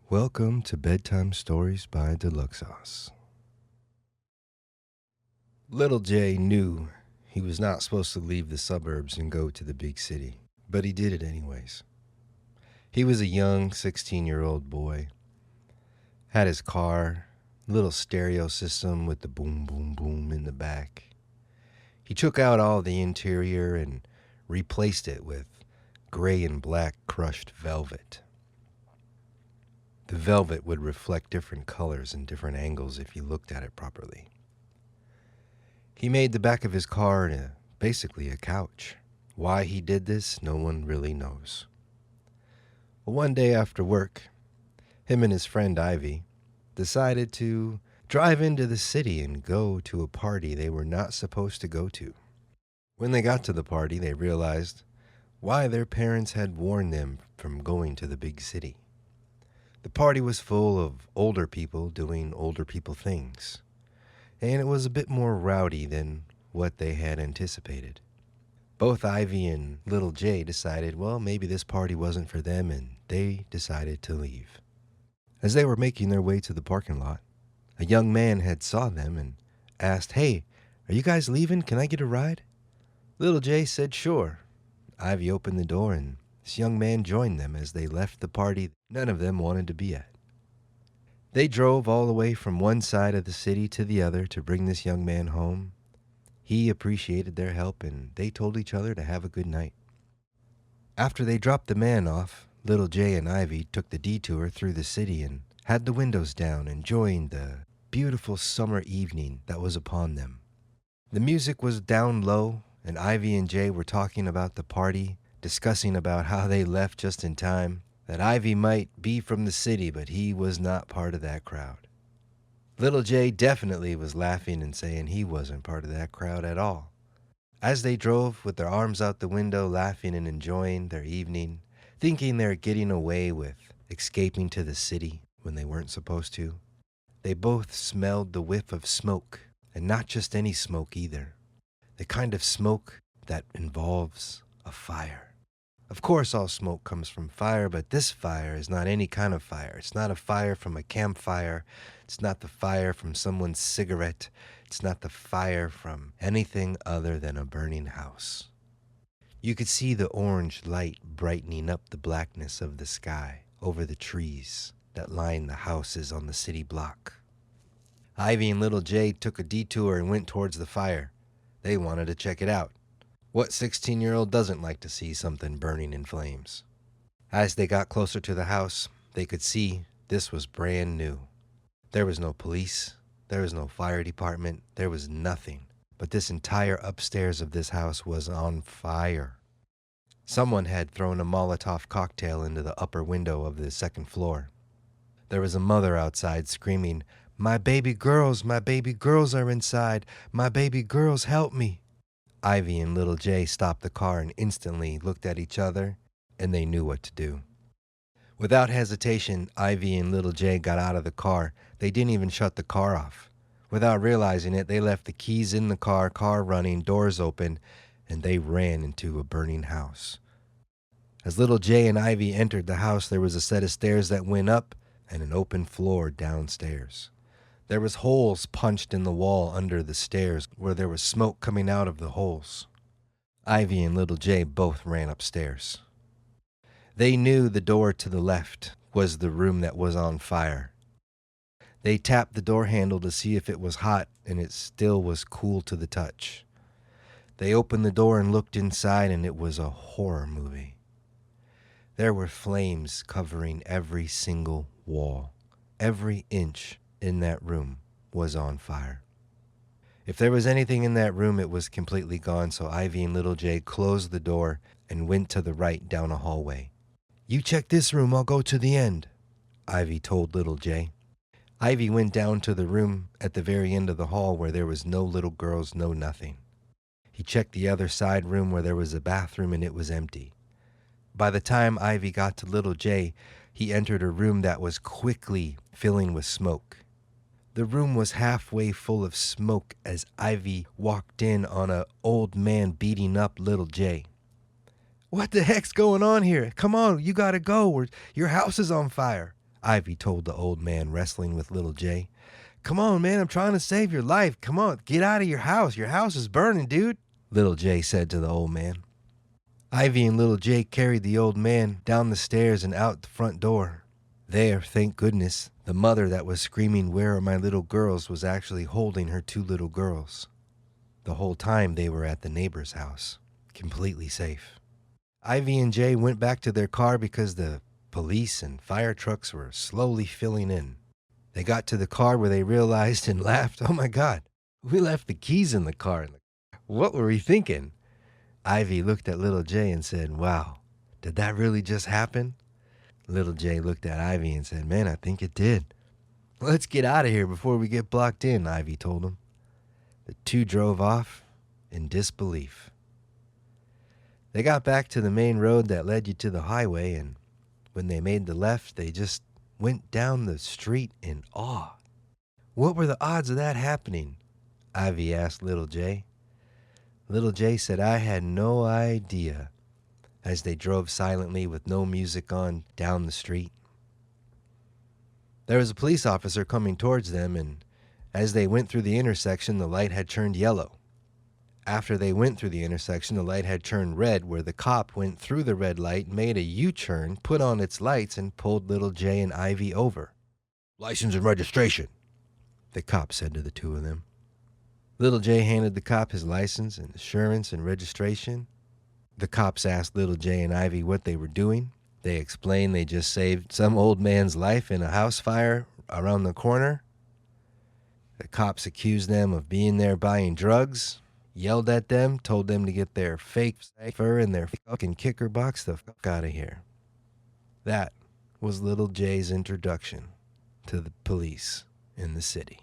Welcome to Bedtime Stories by Deluxsauce. Little Jay knew he was not supposed to leave the suburbs and go to the big city, but he did it anyways. He was a young 16-year-old boy, had his car, little stereo system with the boom, boom, boom in the back. He took out all the interior and replaced it with gray and black crushed velvet. The velvet would reflect different colors and different angles if you looked at it properly. He made the back of his car basically a couch. Why he did this, no one really knows. Well, one day after work, him and his friend Ivy decided to drive into the city and go to a party they were not supposed to go to. When they got to the party, they realized why their parents had warned them from going to the big city. The party was full of older people doing older people things, and it was a bit more rowdy than what they had anticipated. Both Ivy and Little Jay decided, well, maybe this party wasn't for them, and they decided to leave. As they were making their way to the parking lot, a young man had saw them and asked, "Hey, are you guys leaving? Can I get a ride?" Little Jay said, "Sure." Ivy opened the door, and this young man joined them as they left the party none of them wanted to be at. They drove all the way from one side of the city to the other to bring this young man home. He appreciated their help, and they told each other to have a good night. After they dropped the man off, Little Jay and Ivy took the detour through the city and had the windows down, enjoying the beautiful summer evening that was upon them. The music was down low, and Ivy and Jay were talking about the party, discussing about how they left just in time, that Ivy might be from the city, but he was not part of that crowd. Little Jay definitely was laughing and saying he wasn't part of that crowd at all. As they drove with their arms out the window, laughing and enjoying their evening, thinking they're getting away with escaping to the city when they weren't supposed to, they both smelled the whiff of smoke, and not just any smoke either. The kind of smoke that involves a fire. Of course, all smoke comes from fire, but this fire is not any kind of fire. It's not a fire from a campfire. It's not the fire from someone's cigarette. It's not the fire from anything other than a burning house. You could see the orange light brightening up the blackness of the sky over the trees that line the houses on the city block. Ivy and Little Jay took a detour and went towards the fire. They wanted to check it out. What 16-year-old doesn't like to see something burning in flames? As they got closer to the house, they could see this was brand new. There was no police, there was no fire department, there was nothing. But this entire upstairs of this house was on fire. Someone had thrown a Molotov cocktail into the upper window of the second floor. There was a mother outside screaming, my baby girls are inside. My baby girls, help me." Ivy and Little Jay stopped the car and instantly looked at each other, and they knew what to do. Without hesitation, Ivy and Little Jay got out of the car. They didn't even shut the car off. Without realizing it, they left the keys in the car running, doors open, and they ran into a burning house. As Little Jay and Ivy entered the house, there was a set of stairs that went up and an open floor downstairs. There was holes punched in the wall under the stairs where there was smoke coming out of the holes. Ivy and Little Jay both ran upstairs. They knew the door to the left was the room that was on fire. They tapped the door handle to see if it was hot, and it still was cool to the touch. They opened the door and looked inside, and it was a horror movie. There were flames covering every single wall. Every inch in that room was on fire. If there was anything in that room, it was completely gone, so Ivy and Little Jay closed the door and went to the right down a hallway. "You check this room, I'll go to the end," Ivy told Little Jay. Ivy went down to the room at the very end of the hall where there was no little girls, no nothing. He checked the other side room where there was a bathroom, and it was empty. By the time Ivy got to Little Jay, he entered a room that was quickly filling with smoke. The room was halfway full of smoke as Ivy walked in on an old man beating up Little Jay. "What the heck's going on here? Come on, you gotta go. Your house is on fire," Ivy told the old man wrestling with little Jay. Come on, man, I'm trying to save your life. Come on, get out of your house. Your house is burning, dude, little Jay said to the old man. Ivy and little Jay carried the old man down the stairs and out the front door. There, thank goodness, the mother that was screaming, "Where are my little girls?" was actually holding her 2 little girls. The whole time they were at the neighbor's house, completely safe. Ivy and Jay went back to their car because the police and fire trucks were slowly filling in. They got to the car where they realized and laughed, "Oh my God, we left the keys in the car. What were we thinking?" Ivy looked at little Jay and said, "Wow, did that really just happen?" Little Jay looked at Ivy and said, "Man, I think it did." "Let's get out of here before we get blocked in," Ivy told him. The 2 drove off in disbelief. They got back to the main road that led you to the highway, and when they made the left, they just went down the street in awe. "What were the odds of that happening?" Ivy asked little Jay. Little Jay said, "I had no idea," as they drove silently with no music on down the street. There was a police officer coming towards them, and as they went through the intersection, the light had turned yellow. After they went through the intersection, the light had turned red, where the cop went through the red light, made a U-turn, put on its lights, and pulled little Jay and Ivy over. "License and registration," the cop said to the 2 of them. Little Jay handed the cop his license and insurance and registration. The cops asked little Jay and Ivy what they were doing. They explained they just saved some old man's life in a house fire around the corner. The cops accused them of being there buying drugs, yelled at them, told them to get their fake fur and their fucking kicker box the fuck out of here. That was little Jay's introduction to the police in the city.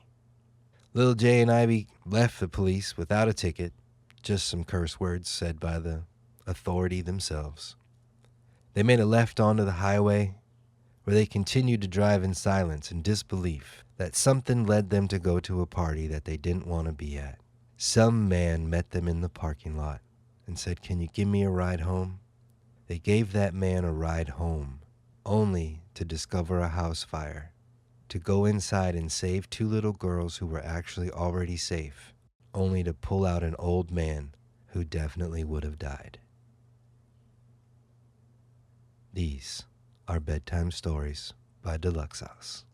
Little Jay and Ivy left the police without a ticket, just some curse words said by the authority themselves. They made a left onto the highway, where they continued to drive in silence and disbelief that something led them to go to a party that they didn't want to be at. Some man met them in the parking lot and said, "Can you give me a ride home?" They gave that man a ride home, only to discover a house fire, to go inside and save 2 little girls who were actually already safe, only to pull out an old man who definitely would have died. These are Bedtime Stories by Deluxsauce.